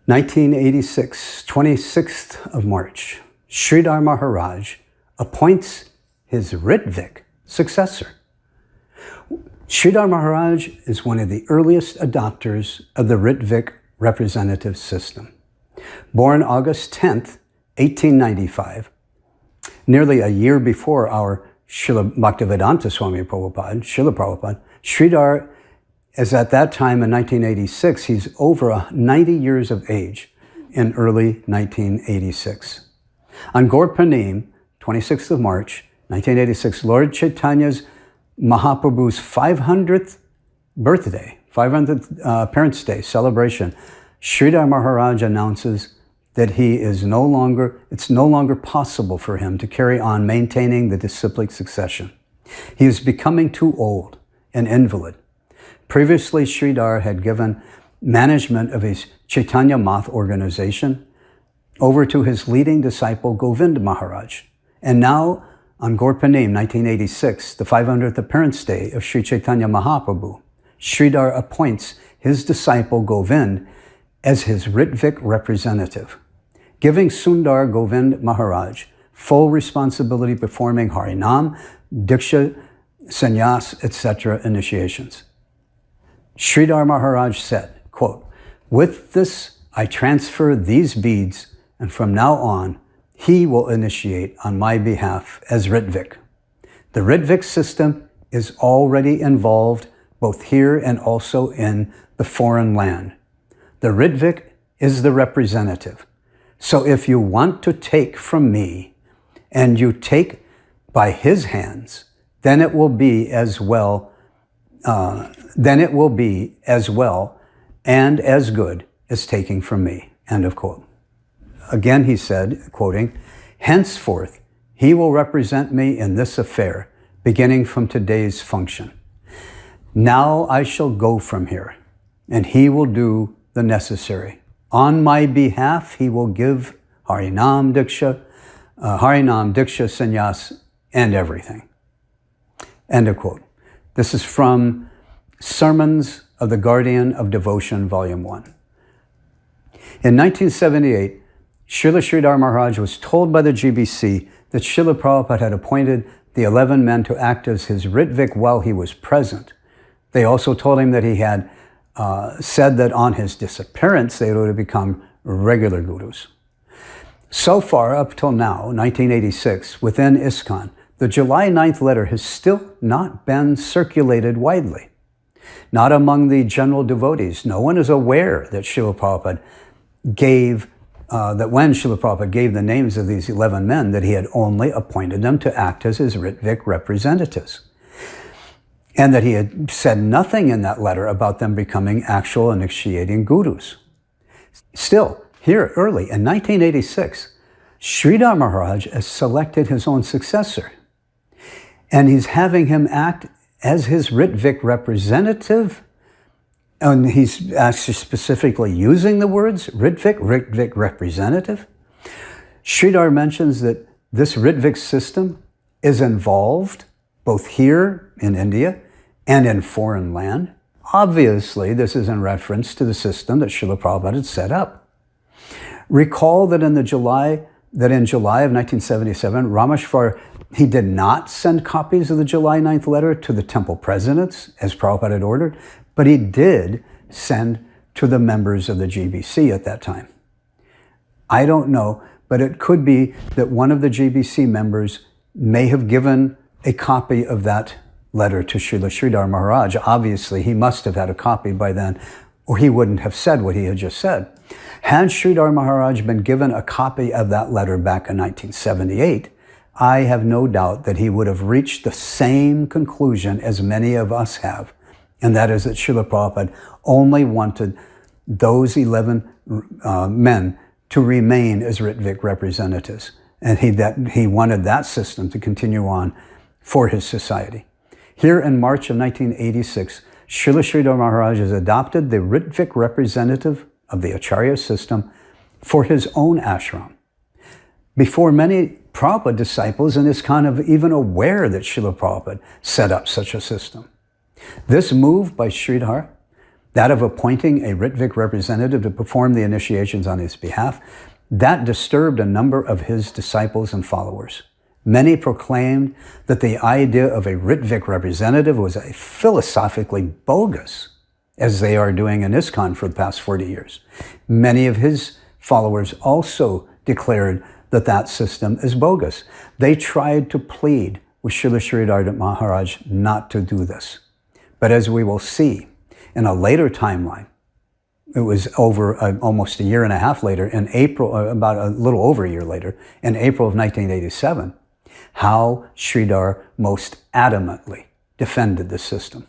1986, 26th of March, Sridhar Maharaj appoints his Rtvik successor. Sridhar Maharaj is one of the earliest adopters of the Rtvik representative system. Born August 10th, 1895, nearly a year before our Srila Bhaktivedanta Swami Prabhupada, Srila Prabhupada, Sridhar is at that time in 1986, he's over 90 years of age in early 1986. On Gurpurnim, 26th of March, 1986, Lord Chaitanya's Mahaprabhu's 500th birthday, 500th Parents' Day celebration, Sridhar Maharaj announces that it's no longer possible for him to carry on maintaining the disciplic succession. He is becoming too old, an invalid. Previously, Sridhar had given management of his Chaitanya Math organization over to his leading disciple, Govind Maharaj. And now, on Gurpurnim, 1986, the 500th appearance day of Sri Chaitanya Mahaprabhu, Sridhar appoints his disciple Govind as his Rtvik representative, giving Sundar Govind Maharaj full responsibility performing Harinam, Diksha, Sannyas, etc. initiations. Sridhar Maharaj said, quote, "With this, I transfer these beads, and from now on, he will initiate on my behalf as Rtvik. The Rtvik system is already involved both here and also in the foreign land. The Rtvik is the representative. So if you want to take from me and you take by his hands, then it will be as well and as good as taking from me." End of quote. Again, he said, quoting, "Henceforth, he will represent me in this affair, beginning from today's function. Now I shall go from here, and he will do the necessary. On my behalf, he will give Harinam Diksha, Sannyas, and everything." End of quote. This is from Sermons of the Guardian of Devotion, Volume 1. In 1978, Srila Sridhar Maharaj was told by the GBC that Srila Prabhupada had appointed the 11 men to act as his Rtvik while he was present. They also told him that he had said that on his disappearance, they would have become regular gurus. So far, up till now, 1986, within ISKCON, the July 9th letter has still not been circulated widely. Not among the general devotees. No one is aware that Srila Prabhupada when Srila Prabhupada gave the names of these 11 men, that he had only appointed them to act as his Rtvik representatives. And that he had said nothing in that letter about them becoming actual initiating gurus. Still, here early in 1986, Sridhar Maharaj has selected his own successor. And he's having him act as his Rtvik representative. And he's actually specifically using the words Rtvik representative. Sridhar mentions that this Rtvik system is involved both here in India and in foreign land. Obviously, this is in reference to the system that Srila Prabhupada had set up. Recall that in July of 1977, Rameshwar, he did not send copies of the July 9th letter to the temple presidents, as Prabhupada had ordered, but he did send to the members of the GBC at that time. I don't know, but it could be that one of the GBC members may have given a copy of that letter to Srila Sridhar Maharaj. Obviously, he must have had a copy by then, or he wouldn't have said what he had just said. Had Sridhar Maharaj been given a copy of that letter back in 1978, I have no doubt that he would have reached the same conclusion as many of us have, and that is that Srila Prabhupada only wanted those 11 men to remain as Rtvik representatives, and he wanted that system to continue on for his society. Here in March of 1986, Srila Sridhar Maharaj has adopted the Rtvik representative of the Acharya system for his own ashram. Before many Prabhupada disciples in ISKCON of even aware that Srila Prabhupada set up such a system. This move by Sridhar, that of appointing a Rtvik representative to perform the initiations on his behalf, that disturbed a number of his disciples and followers. Many proclaimed that the idea of a Rtvik representative was philosophically bogus, as they are doing in ISKCON for the past 40 years. Many of his followers also declared that that system is bogus. They tried to plead with Srila Sridhar Maharaj not to do this. But as we will see in a later timeline, it was over almost a year and a half later, in April, about a little over a year later, in April of 1987, how Sridhar most adamantly defended the system.